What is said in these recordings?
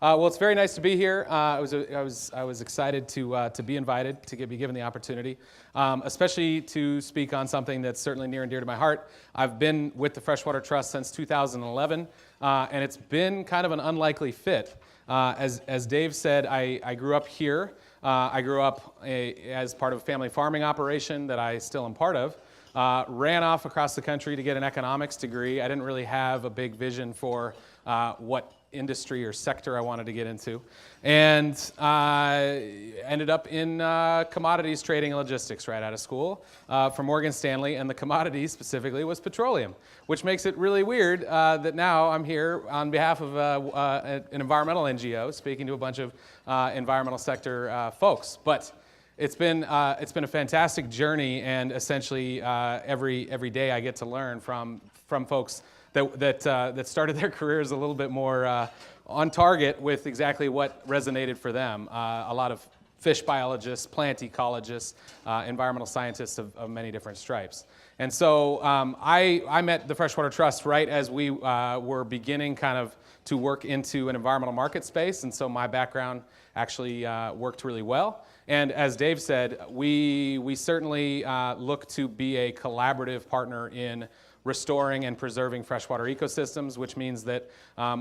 Well, it's very nice to be here. I was excited to be invited, to be given the opportunity, especially to speak on something that's certainly near and dear to my heart. I've been with the Freshwater Trust since 2011, and it's been kind of an unlikely fit. As Dave said, I grew up here. I grew up as part of a family farming operation that I still am part of. Ran off across the country to get an economics degree. I didn't really have a big vision for what industry or sector I wanted to get into, and ended up in commodities trading and logistics right out of school from Morgan Stanley, and the commodity specifically was petroleum, which makes it really weird that now I'm here on behalf of an environmental NGO speaking to a bunch of environmental sector folks. But it's been a fantastic journey, and essentially every day I get to learn from folks that started their careers a little bit more on target with exactly what resonated for them. A lot of fish biologists, plant ecologists, environmental scientists of many different stripes. And so I met the Freshwater Trust right as we were beginning kind of to work into an environmental market space, and so my background actually worked really well. And as Dave said, we certainly look to be a collaborative partner in restoring and preserving freshwater ecosystems, which means that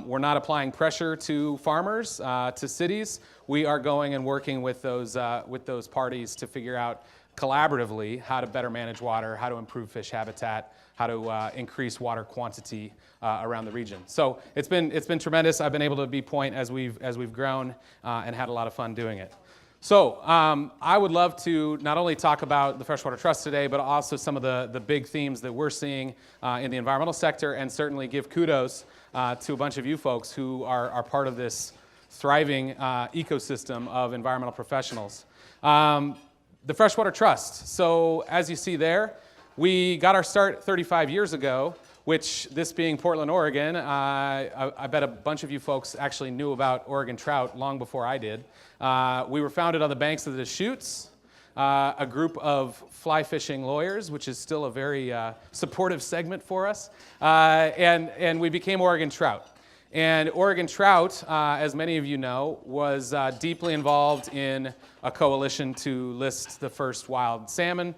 we're not applying pressure to farmers, to cities. We are going and working with those parties to figure out collaboratively how to better manage water, how to improve fish habitat, how to increase water quantity around the region. So it's been tremendous. I've been able to be point as we've grown and had a lot of fun doing it. So I would love to not only talk about the Freshwater Trust today, but also some of the big themes that we're seeing in the environmental sector, and certainly give kudos to a bunch of you folks who are part of this thriving ecosystem of environmental professionals. The Freshwater Trust. So as you see there, we got our start 35 years ago, which, this being Portland, Oregon, I bet a bunch of you folks actually knew about Oregon trout long before I did. We were founded on the banks of the Deschutes, a group of fly fishing lawyers, which is still a very supportive segment for us, and we became Oregon Trout. And Oregon Trout, as many of you know, was deeply involved in a coalition to list the first wild salmon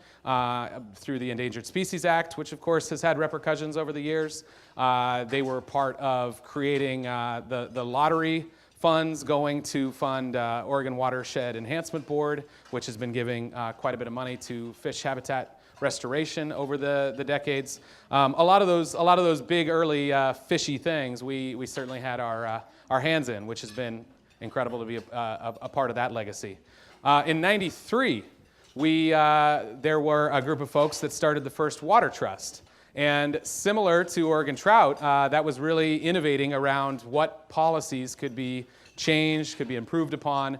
through the Endangered Species Act, which of course has had repercussions over the years. They were part of creating the lottery funds going to fund Oregon Watershed Enhancement Board, which has been giving quite a bit of money to fish habitat restoration over the decades. A lot of those big early fishy things we certainly had our hands in, which has been incredible to be a part of that legacy. In '93, there were a group of folks that started the first Water Trust. And similar to Oregon Trout, that was really innovating around what policies could be changed, could be improved upon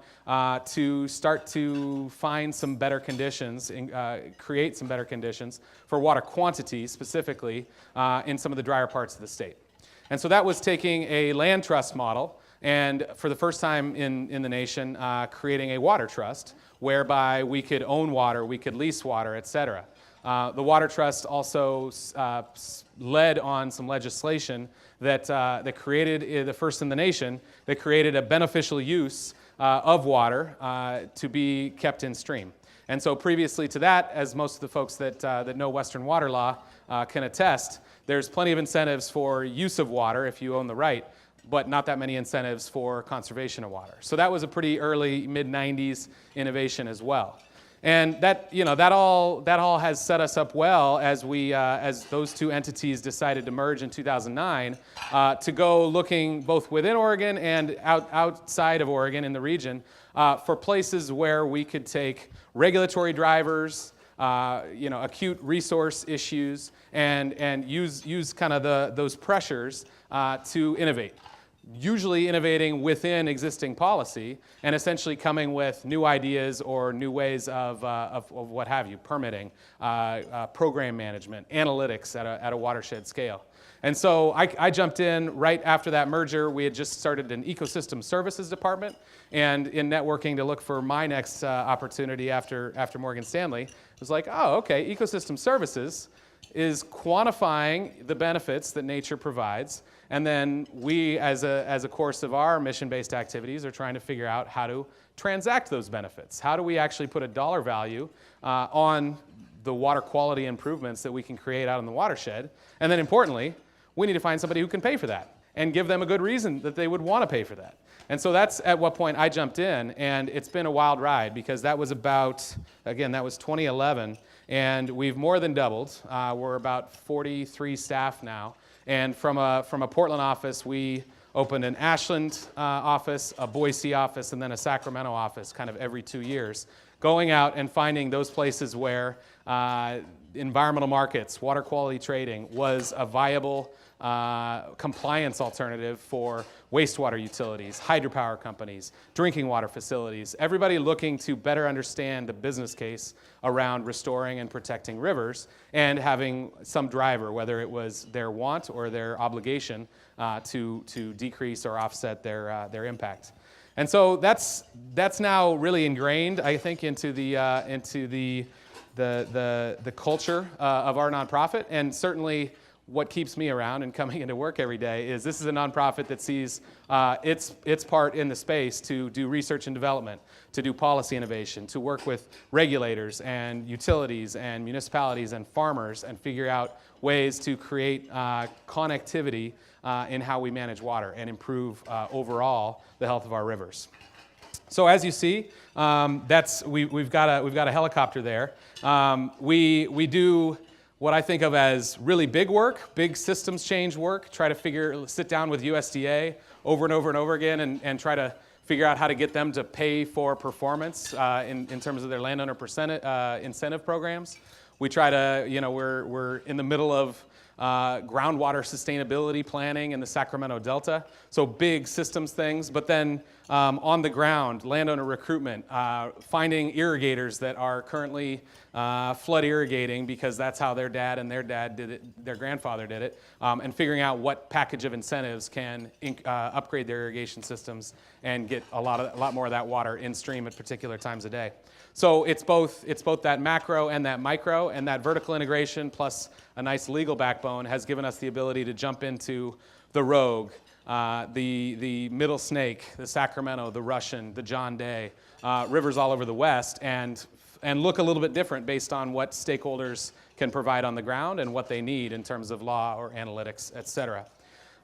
to start to find some better conditions, and create some better conditions for water quantity specifically in some of the drier parts of the state. And so that was taking a land trust model and, for the first time in the nation, creating a water trust whereby we could own water, we could lease water, et cetera. The Water Trust also led on some legislation that created, the first in the nation, that created a beneficial use of water to be kept in stream. And so previously to that, as most of the folks that know Western water law can attest, there's plenty of incentives for use of water if you own the right, but not that many incentives for conservation of water. So that was a pretty early, mid-90s innovation as well. And that all has set us up well as those two entities decided to merge in 2009 to go looking both within Oregon and outside of Oregon in the region for places where we could take regulatory drivers, acute resource issues, and use kind of those pressures to innovate. Usually innovating within existing policy and essentially coming with new ideas or new ways of what have you, permitting, program management, analytics at a watershed scale. And so I jumped in right after that merger. We had just started an ecosystem services department, and in networking to look for my next opportunity after Morgan Stanley, it was like, oh, okay, ecosystem services. is quantifying the benefits that nature provides, and then we, as a course of our mission-based activities, are trying to figure out how to transact those benefits. How do we actually put a dollar value on the water quality improvements that we can create out in the watershed? And then importantly, we need to find somebody who can pay for that and give them a good reason that they would want to pay for that. And so that's at what point I jumped in, and it's been a wild ride because that was about, again, that was 2011, and we've more than doubled. We're about 43 staff now, and from a Portland office, we opened an Ashland office, a Boise office, and then a Sacramento office kind of every 2 years, going out and finding those places where environmental markets, water quality trading was a viable compliance alternative for wastewater utilities, hydropower companies, drinking water facilities, everybody looking to better understand the business case around restoring and protecting rivers and having some driver, whether it was their want or their obligation to decrease or offset their impact. And so that's now really ingrained, I think, into the culture of our nonprofit, and certainly what keeps me around and coming into work every day is this is a nonprofit that sees its part in the space to do research and development, to do policy innovation, to work with regulators and utilities and municipalities and farmers and figure out ways to create connectivity in how we manage water and improve overall the health of our rivers. So as you see, we've got a helicopter there. We do what I think of as really big work, big systems change work, sit down with USDA over and over and over again and try to figure out how to get them to pay for performance in terms of their landowner incentive programs. We try to, we're in the middle of groundwater sustainability planning in the Sacramento Delta, so big systems things, but then on the ground, landowner recruitment, finding irrigators that are currently flood irrigating because that's how their dad and their dad did it, their grandfather did it, and figuring out what package of incentives can upgrade their irrigation systems and get a lot more of that water in stream at particular times of day. So it's both that macro and that micro, and that vertical integration plus a nice legal backbone has given us the ability to jump into the Rogue, the Middle Snake, the Sacramento, the Russian, the John Day, rivers all over the West, and look a little bit different based on what stakeholders can provide on the ground and what they need in terms of law or analytics, et cetera.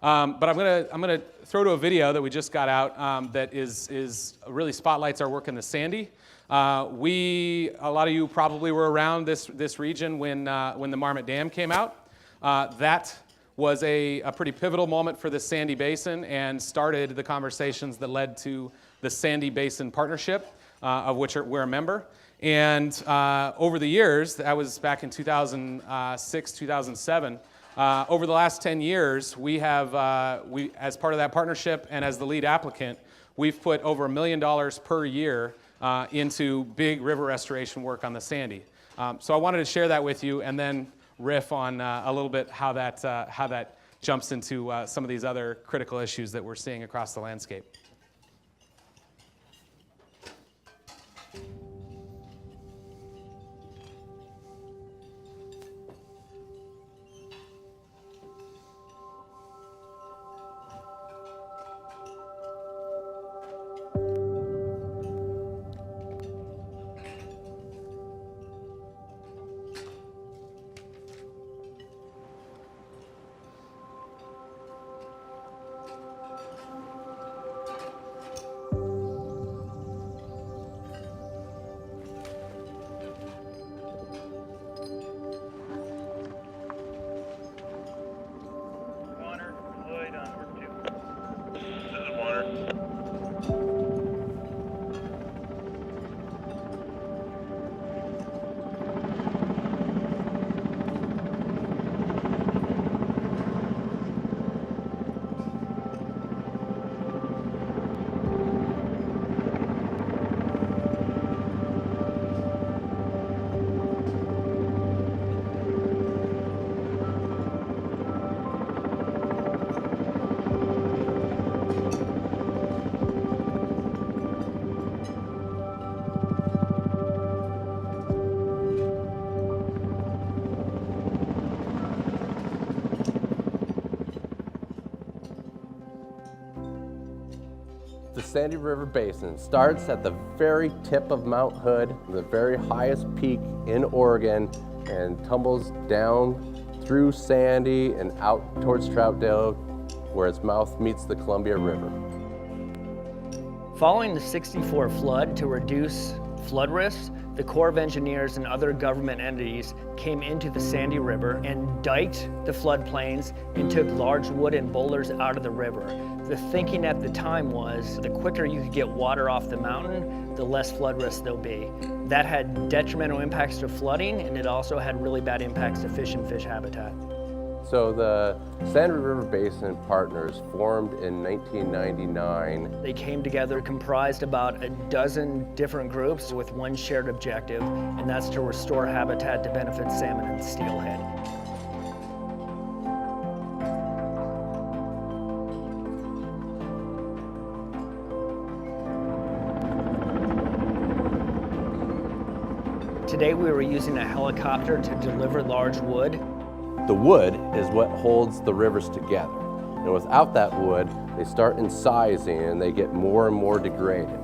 But I'm gonna throw to a video that we just got out that is really spotlights our work in the Sandy. A lot of you probably were around this region when the Marmot Dam came out. That was a pretty pivotal moment for the Sandy Basin and started the conversations that led to the Sandy Basin Partnership, of which we're a member. And over the years, that was back in 2006, 2007, over the last 10 years, we have, as part of that partnership and as the lead applicant, we've put over $1 million per year into big river restoration work on the Sandy. So I wanted to share that with you and then riff on a little bit how that jumps into some of these other critical issues that we're seeing across the landscape. The Sandy River Basin starts at the very tip of Mount Hood, the very highest peak in Oregon, and tumbles down through Sandy and out towards Troutdale, where its mouth meets the Columbia River. Following the '64 flood, to reduce flood risks, the Corps of Engineers and other government entities came into the Sandy River and diked the floodplains and took large wood and boulders out of the river. The thinking at the time was the quicker you could get water off the mountain, the less flood risk there'll be. That had detrimental impacts to flooding, and it also had really bad impacts to fish and fish habitat. So the Sandy River Basin Partners formed in 1999. They came together, comprised about a dozen different groups with one shared objective, and that's to restore habitat to benefit salmon and steelhead. Today we were using a helicopter to deliver large wood. The wood is what holds the rivers together. And without that wood, they start incising and they get more and more degraded.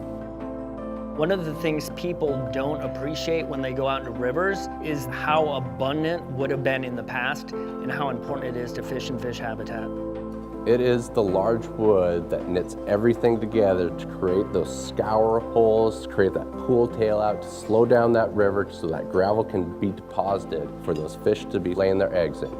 One of the things people don't appreciate when they go out into rivers is how abundant would have been in the past and how important it is to fish and fish habitat. It is the large wood that knits everything together to create those scour holes, to create that pool tail out, to slow down that river so that gravel can be deposited for those fish to be laying their eggs in.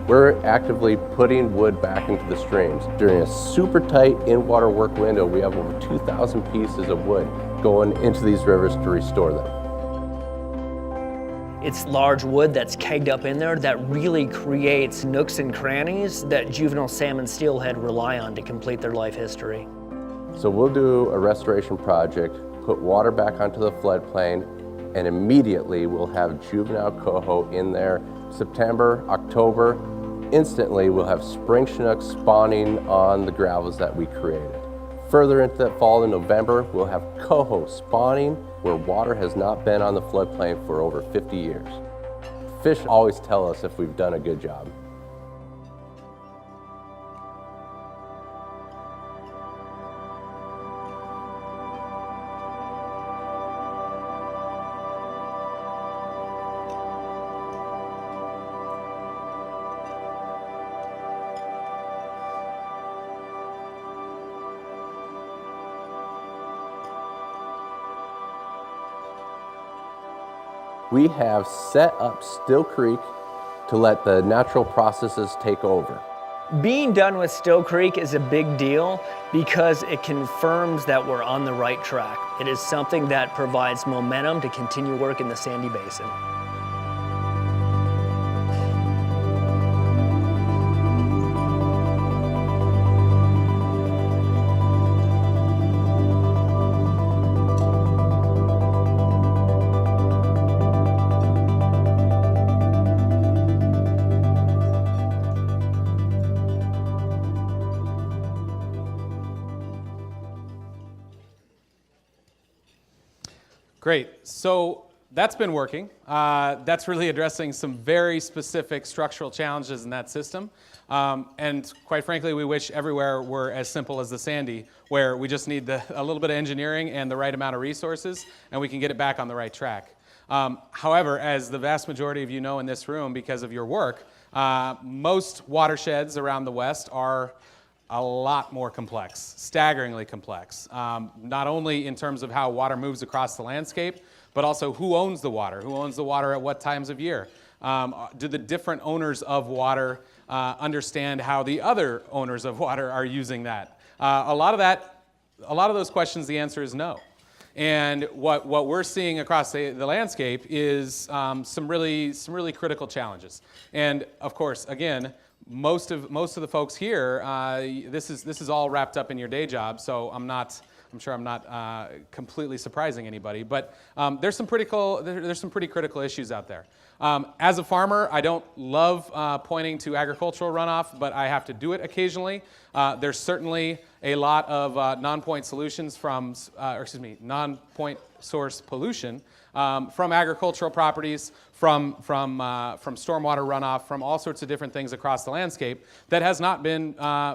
We're actively putting wood back into the streams. During a super tight in-water work window, we have over 2,000 pieces of wood going into these rivers to restore them. It's large wood that's kegged up in there that really creates nooks and crannies that juvenile salmon steelhead rely on to complete their life history. So we'll do a restoration project, put water back onto the floodplain, and immediately we'll have juvenile coho in there. September, October, instantly we'll have spring Chinooks spawning on the gravels that we created. Further into that fall in November, we'll have coho spawning where water has not been on the floodplain for over 50 years. Fish always tell us if we've done a good job. We have set up Still Creek to let the natural processes take over. Being done with Still Creek is a big deal because it confirms that we're on the right track. It is something that provides momentum to continue work in the Sandy Basin. Great. So that's been working. That's really addressing some very specific structural challenges in that system. And quite frankly, we wish everywhere were as simple as the Sandy, where we just need a little bit of engineering and the right amount of resources, and we can get it back on the right track. However, as the vast majority of you know in this room because of your work, most watersheds around the West are a lot more complex, staggeringly complex, not only in terms of how water moves across the landscape, but also who owns the water at what times of year. Do the different owners of water understand how the other owners of water are using that? A lot of those questions, the answer is no. And what we're seeing across the landscape is some really critical challenges. And of course, again, most of the folks here, this is all wrapped up in your day job, so I'm sure I'm not completely surprising anybody, but there's some pretty critical issues out there. As a farmer, I don't love pointing to agricultural runoff, but I have to do it occasionally. There's certainly a lot of non-point solutions non-point source pollution from agricultural properties, from stormwater runoff, from all sorts of different things across the landscape that has not been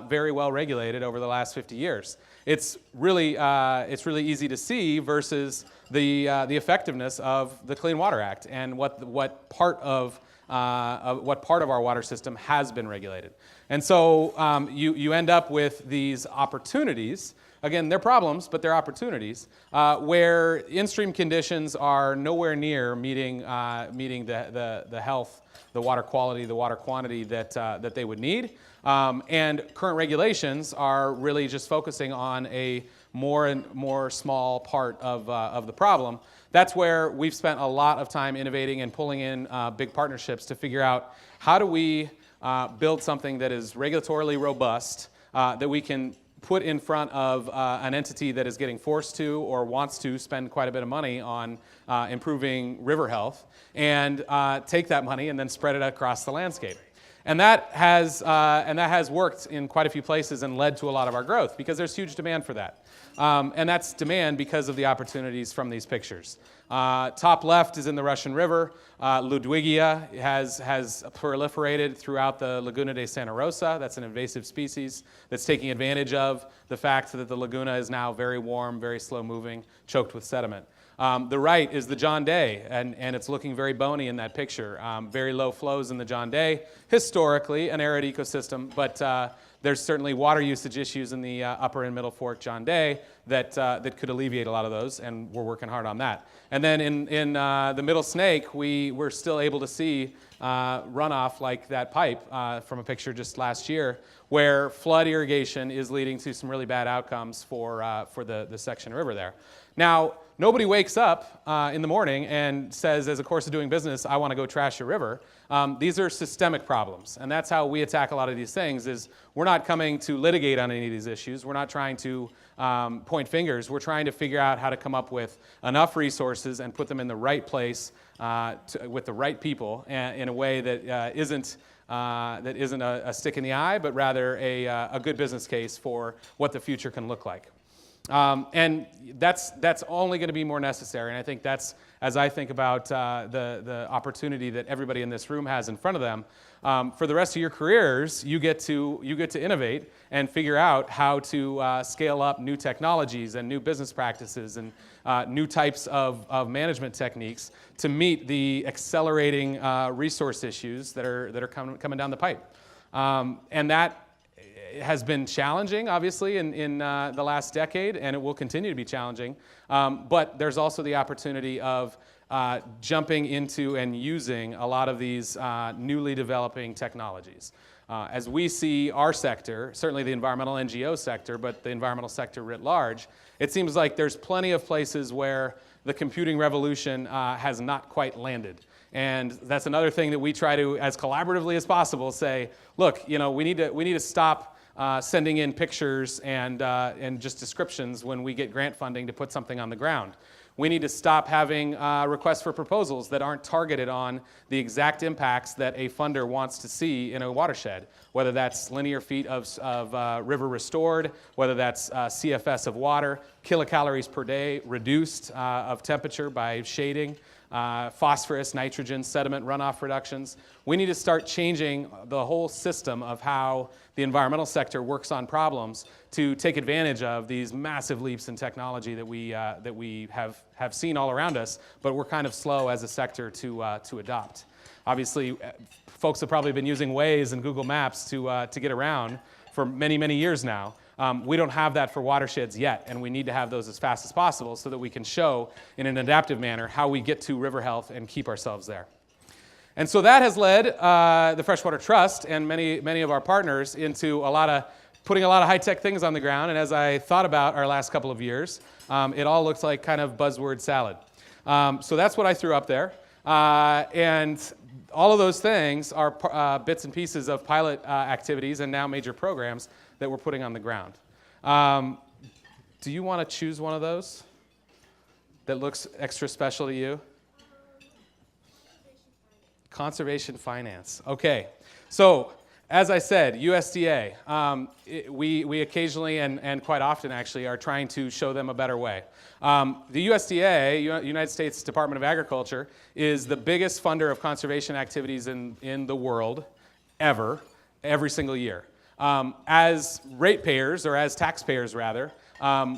very well regulated over the last 50 years. It's really easy to see versus the effectiveness of the Clean Water Act and what part of our water system has been regulated. And so you end up with these opportunities. Again, they're problems, but they're opportunities where in-stream conditions are nowhere near meeting the health, the water quality, the water quantity that they would need. And current regulations are really just focusing on a more and more small part of the problem. That's where we've spent a lot of time innovating and pulling in big partnerships to figure out how do we build something that is regulatorily robust, that we can put in front of an entity that is getting forced to or wants to spend quite a bit of money on improving river health, and take that money and then spread it across the landscape. And that has worked in quite a few places and led to a lot of our growth because there's huge demand for that. And that's demand because of the opportunities from these pictures. Top left is in the Russian River. Ludwigia has proliferated throughout the Laguna de Santa Rosa. That's an invasive species that's taking advantage of the fact that the laguna is now very warm, very slow moving, choked with sediment. The right is the John Day, and it's looking very bony in that picture. Very low flows in the John Day. Historically, an arid ecosystem, but there's certainly water usage issues in the upper and middle fork John Day that could alleviate a lot of those, and we're working hard on that. And then in the middle Snake, we're still able to see runoff like that pipe from a picture just last year, where flood irrigation is leading to some really bad outcomes for the section river there. Now, nobody wakes up in the morning and says, as a course of doing business, I want to go trash your river. These are systemic problems, and that's how we attack a lot of these things. Is we're not coming to litigate on any of these issues. We're not trying to point fingers. We're trying to figure out how to come up with enough resources and put them in the right place with the right people in a way that isn't a stick in the eye, but rather a good business case for what the future can look like. And that's only going to be more necessary. And I think that's, as I think about the opportunity that everybody in this room has in front of them, for the rest of your careers, you get to innovate and figure out how to scale up new technologies and new business practices and new types of management techniques to meet the accelerating resource issues that are coming down the pipe. And that has been challenging, obviously, in the last decade, and it will continue to be challenging. But there's also the opportunity of jumping into and using a lot of these newly developing technologies. As we see our sector, certainly the environmental NGO sector, but the environmental sector writ large, it seems like there's plenty of places where the computing revolution has not quite landed. And that's another thing that we try to, as collaboratively as possible, say, look, we need to stop sending in pictures and just descriptions when we get grant funding to put something on the ground. We need to stop having requests for proposals that aren't targeted on the exact impacts that a funder wants to see in a watershed, whether that's linear feet of river restored, whether that's CFS of water, kilocalories per day reduced of temperature by shading, phosphorus, nitrogen, sediment runoff reductions. We need to start changing the whole system of how the environmental sector works on problems to take advantage of these massive leaps in technology that we have seen all around us, but we're kind of slow as a sector to adopt. Obviously, folks have probably been using Waze and Google Maps to get around for many, many years now. We don't have that for watersheds yet, and we need to have those as fast as possible so that we can show in an adaptive manner how we get to river health and keep ourselves there. And so that has led the Freshwater Trust and many of our partners into putting a lot of high-tech things on the ground. And as I thought about our last couple of years, it all looks like kind of buzzword salad. So that's what I threw up there. And all of those things are bits and pieces of pilot activities and now major programs that we're putting on the ground. Do you want to choose one of those that looks extra special to you? Conservation finance. Okay. So As I said, USDA, we occasionally and quite often actually are trying to show them a better way. The USDA, United States Department of Agriculture, is the biggest funder of conservation activities in the world ever, every single year. As ratepayers, or as taxpayers rather,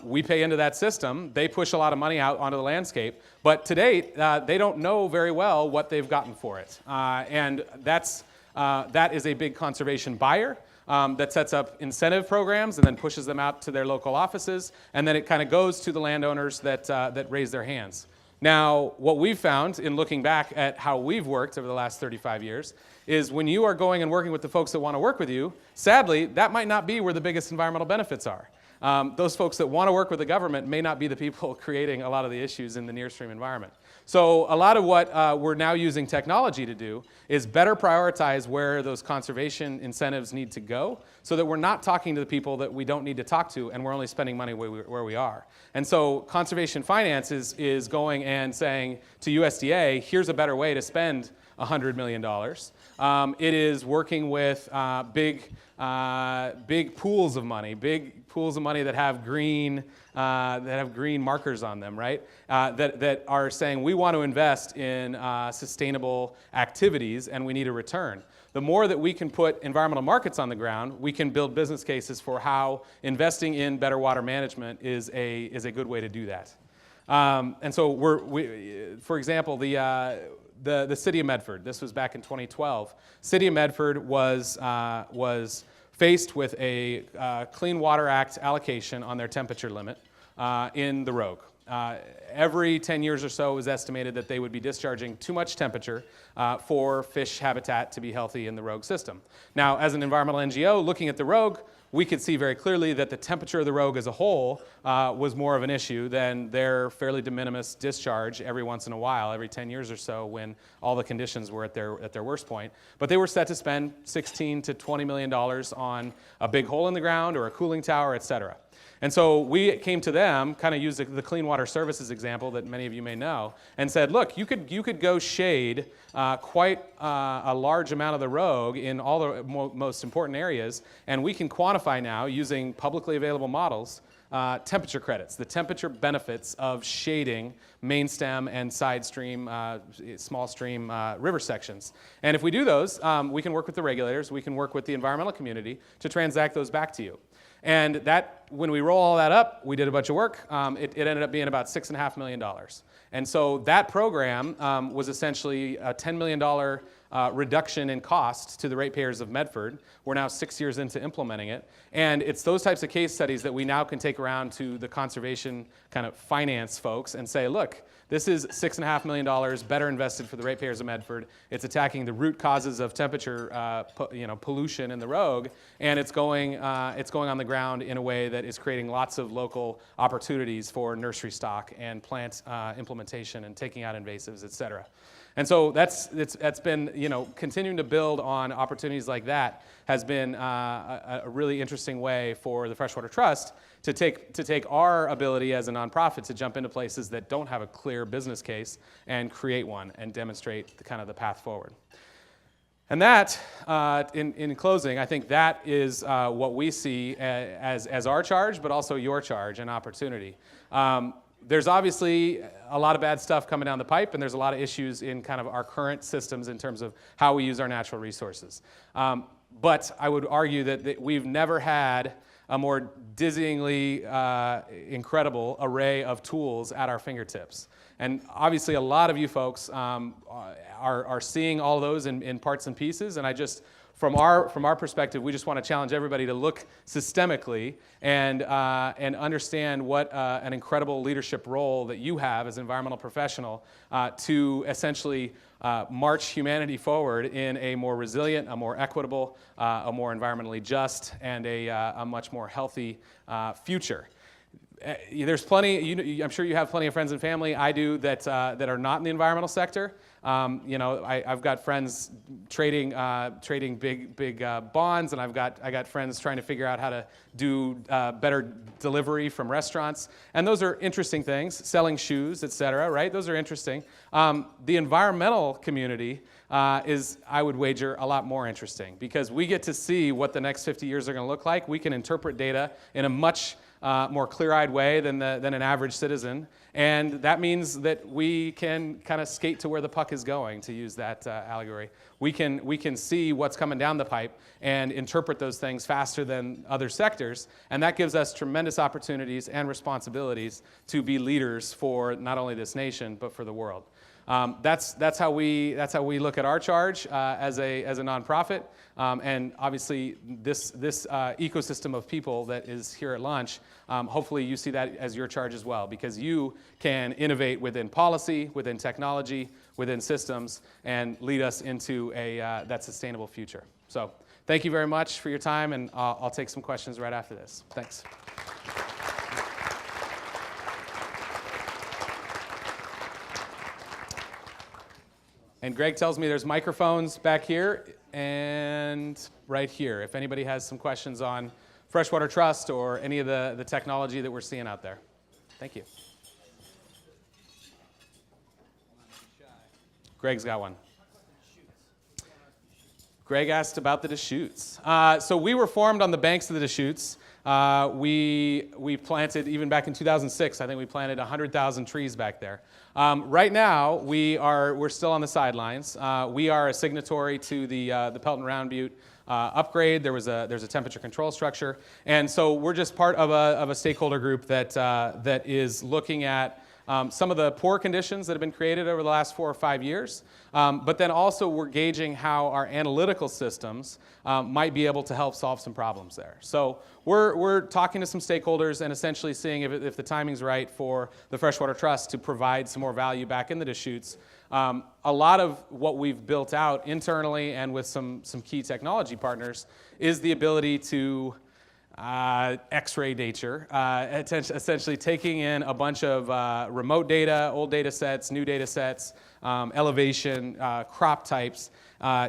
we pay into that system. They push a lot of money out onto the landscape, but to date, they don't know very well what they've gotten for it. And that is a big conservation buyer that sets up incentive programs and then pushes them out to their local offices, and then it kind of goes to the landowners that raise their hands. Now, what we've found in looking back at how we've worked over the last 35 years is when you are going and working with the folks that want to work with you, sadly, that might not be where the biggest environmental benefits are. Those folks that want to work with the government may not be the people creating a lot of the issues in the near stream environment. So a lot of what we're now using technology to do is better prioritize where those conservation incentives need to go so that we're not talking to the people that we don't need to talk to and we're only spending money where we are. And so conservation finance is going and saying to USDA, here's a better way to spend $100 million. It is working with big pools of money, that have green markers on them, right? That are saying we want to invest in sustainable activities and we need a return. The more that we can put environmental markets on the ground, we can build business cases for how investing in better water management is a good way to do that. And so for example, the city of Medford, this was back in 2012. City of Medford was faced with a Clean Water Act allocation on their temperature limit in the Rogue. Every 10 years or so, it was estimated that they would be discharging too much temperature for fish habitat to be healthy in the Rogue system. Now, as an environmental NGO looking at the Rogue, we could see very clearly that the temperature of the Rogue as a whole was more of an issue than their fairly de minimis discharge every once in a while, every 10 years or so, when all the conditions were at their worst point. But they were set to spend $16 to $20 million on a big hole in the ground or a cooling tower, et cetera. And so we came to them, kind of used the Clean Water Services example that many of you may know, and said, look, you could go shade quite a large amount of the Rogue in all the most important areas, and we can quantify now, using publicly available models, temperature credits, the temperature benefits of shading main stem and side stream, small stream river sections. And if we do those, we can work with the regulators, we can work with the environmental community to transact those back to you. And that, when we roll all that up, we did a bunch of work. It ended up being about $6.5 million. And so that program was essentially a $10 million reduction in cost to the ratepayers of Medford. We're now 6 years into implementing it. And it's those types of case studies that we now can take around to the conservation kind of finance folks and say, look, this is $6.5 million better invested for the ratepayers of Medford. It's attacking the root causes of temperature pollution in the Rogue, and it's going on the ground in a way that is creating lots of local opportunities for nursery stock and plant implementation and taking out invasives, et cetera. And so that's been, continuing to build on opportunities like that has been a really interesting way for the Freshwater Trust to take our ability as a nonprofit to jump into places that don't have a clear business case and create one and demonstrate the path forward. And that, in closing, I think that is what we see as our charge, but also your charge and opportunity. There's obviously a lot of bad stuff coming down the pipe, and there's a lot of issues in kind of our current systems in terms of how we use our natural resources. But I would argue that we've never had a more dizzyingly incredible array of tools at our fingertips. And obviously a lot of you folks are seeing all those in parts and pieces, and from our perspective, we just want to challenge everybody to look systemically and understand what an incredible leadership role that you have as an environmental professional to essentially march humanity forward in a more resilient, a more equitable, a more environmentally just, and a much more healthy future. There's plenty. I'm sure you have plenty of friends and family. I do that are not in the environmental sector. I've got friends trading big bonds, and I got friends trying to figure out how to do better delivery from restaurants. And those are interesting things. Selling shoes, et cetera. Right? Those are interesting. The environmental community is, I would wager, a lot more interesting because we get to see what the next 50 years are going to look like. We can interpret data in a much more clear-eyed way than an average citizen, and that means that we can kind of skate to where the puck is going, to use that allegory. We can see what's coming down the pipe and interpret those things faster than other sectors, and that gives us tremendous opportunities and responsibilities to be leaders for not only this nation but for the world. That's how we look at our charge as a nonprofit, and obviously this ecosystem of people that is here at launch. Hopefully you see that as your charge as well, because you can innovate within policy, within technology, within systems, and lead us into that sustainable future. So thank you very much for your time, and I'll take some questions right after this. Thanks. And Greg tells me there's microphones back here and right here, if anybody has some questions on Freshwater Trust or any of the technology that we're seeing out there. Thank you. Greg's got one. Greg asked about the Deschutes. So we were formed on the banks of the Deschutes. We planted, even back in 2006, I think we planted 100,000 trees back there. Right now, we're still on the sidelines. We are a signatory to the Pelton Round Butte upgrade. There's a temperature control structure, and so we're just part of a stakeholder group that is looking at some of the poor conditions that have been created over the last 4 or 5 years, but then also we're gauging how our analytical systems might be able to help solve some problems there. So we're talking to some stakeholders and essentially seeing if the timing's right for the Freshwater Trust to provide some more value back in the Deschutes. A lot of what we've built out internally and with some key technology partners is the ability to X-ray nature, essentially taking in a bunch of remote data, old data sets, new data sets, elevation, crop types,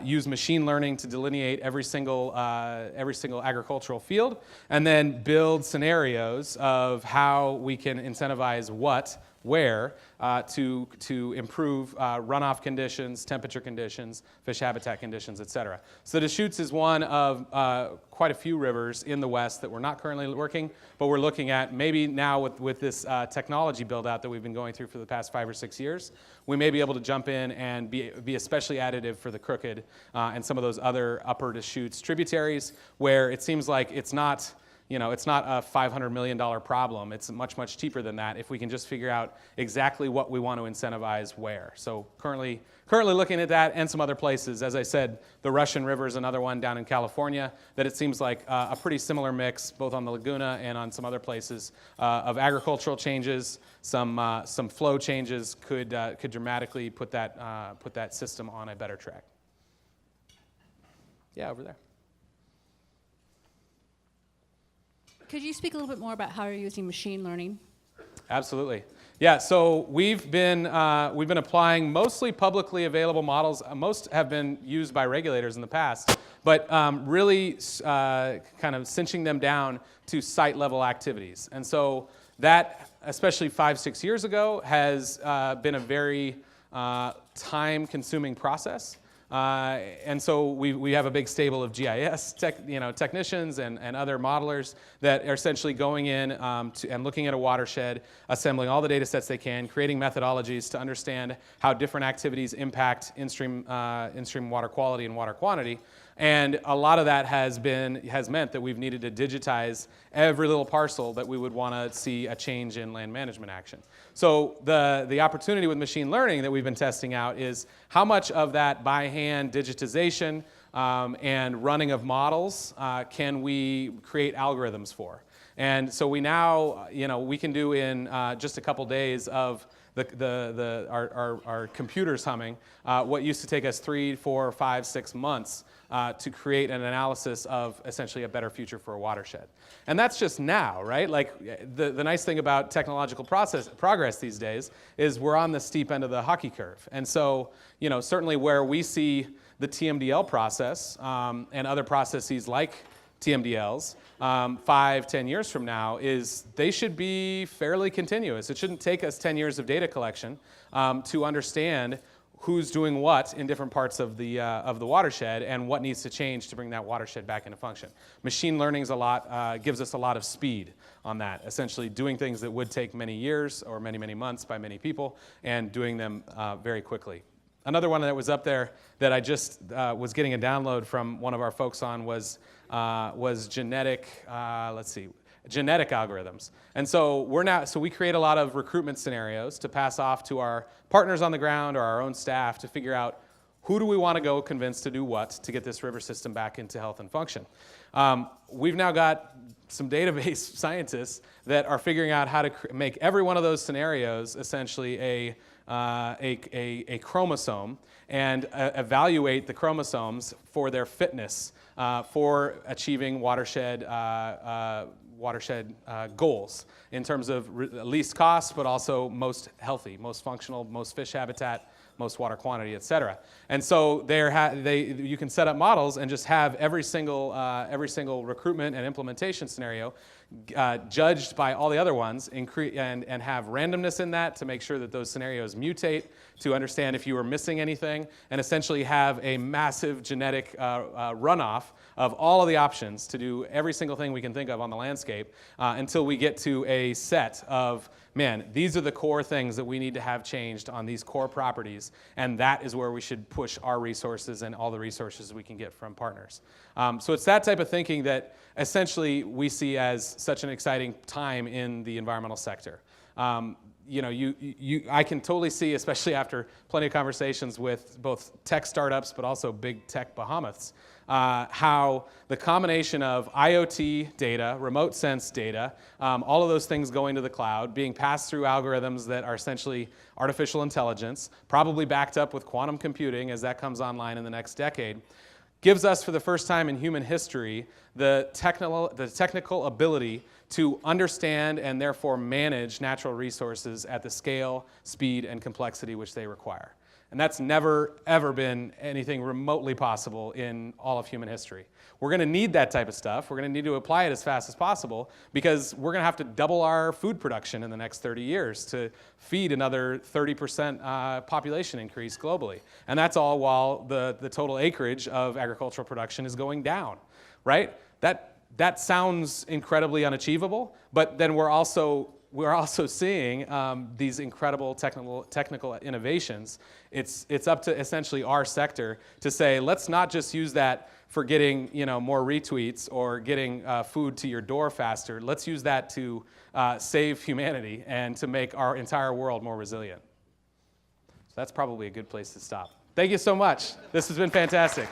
use machine learning to delineate every single agricultural field, and then build scenarios of how we can incentivize where to improve runoff conditions, temperature conditions, fish habitat conditions, et cetera. So Deschutes is one of quite a few rivers in the West that we're not currently working, but we're looking at maybe now with this technology build-out that we've been going through for the past 5 or 6 years, we may be able to jump in and be especially additive for the Crooked and some of those other upper Deschutes tributaries where it seems like it's not a $500 million problem. It's much, much cheaper than that if we can just figure out exactly what we want to incentivize where. So currently looking at that and some other places. As I said, the Russian River is another one down in California that it seems like a pretty similar mix, both on the Laguna and on some other places, of agricultural changes, some flow changes could dramatically put that system on a better track. Yeah, over there. Could you speak a little bit more about how you're using machine learning? Absolutely. Yeah, so we've been applying mostly publicly available models. Most have been used by regulators in the past, but really kind of cinching them down to site-level activities. And so that, especially 5-6 years ago, has been a very time-consuming process. And so we have a big stable of GIS technicians and other modelers that are essentially going in and looking at a watershed, assembling all the data sets they can, creating methodologies to understand how different activities impact in-stream water quality and water quantity. And a lot of that has meant that we've needed to digitize every little parcel that we would want to see a change in land management action. So the opportunity with machine learning that we've been testing out is how much of that by hand digitization and running of models can we create algorithms for. And so we now, we can do in just a couple days of our computers humming, what used to take us 3, 4, 5, 6 months to create an analysis of essentially a better future for a watershed. And that's just now, right? Like the nice thing about technological progress these days is we're on the steep end of the hockey curve. And so, certainly where we see the TMDL process and other processes like TMDLs 5, 10 years from now is they should be fairly continuous. It shouldn't take us 10 years of data collection to understand who's doing what in different parts of the watershed and what needs to change to bring that watershed back into function. Machine learning gives us a lot of speed on that, essentially doing things that would take many years or many, many months by many people and doing them very quickly. Another one that was up there that I just was getting a download from one of our folks on was genetic, genetic algorithms. And so we create a lot of recruitment scenarios to pass off to our partners on the ground or our own staff to figure out who do we want to go convince to do what to get this river system back into health and function. We've now got some database scientists that are figuring out how to make every one of those scenarios essentially a chromosome and evaluate the chromosomes for their fitness for achieving watershed goals in terms of least cost, but also most healthy, most functional, most fish habitat, most water quantity, et cetera. And so you can set up models and just have every single recruitment and implementation scenario judged by all the other ones and have randomness in that to make sure that those scenarios mutate, to understand if you are missing anything, and essentially have a massive genetic runoff of all of the options to do every single thing we can think of on the landscape until we get to a set of, man, these are the core things that we need to have changed on these core properties, and that is where we should push our resources and all the resources we can get from partners. So it's that type of thinking that essentially we see as such an exciting time in the environmental sector. I can totally see, especially after plenty of conversations with both tech startups but also big tech behemoths, how the combination of IoT data, remote sense data, all of those things going to the cloud, being passed through algorithms that are essentially artificial intelligence, probably backed up with quantum computing as that comes online in the next decade, gives us for the first time in human history the technical ability to understand and therefore manage natural resources at the scale, speed, and complexity which they require. And that's never, ever been anything remotely possible in all of human history. We're going to need that type of stuff. We're going to need to apply it as fast as possible because we're going to have to double our food production in the next 30 years to feed another 30% population increase globally. And that's all while the total acreage of agricultural production is going down, right? That sounds incredibly unachievable, but then we're also seeing these incredible technical innovations. It's up to essentially our sector to say, let's not just use that for getting more retweets or getting food to your door faster. Let's use that to save humanity and to make our entire world more resilient. So that's probably a good place to stop. Thank you so much. This has been fantastic.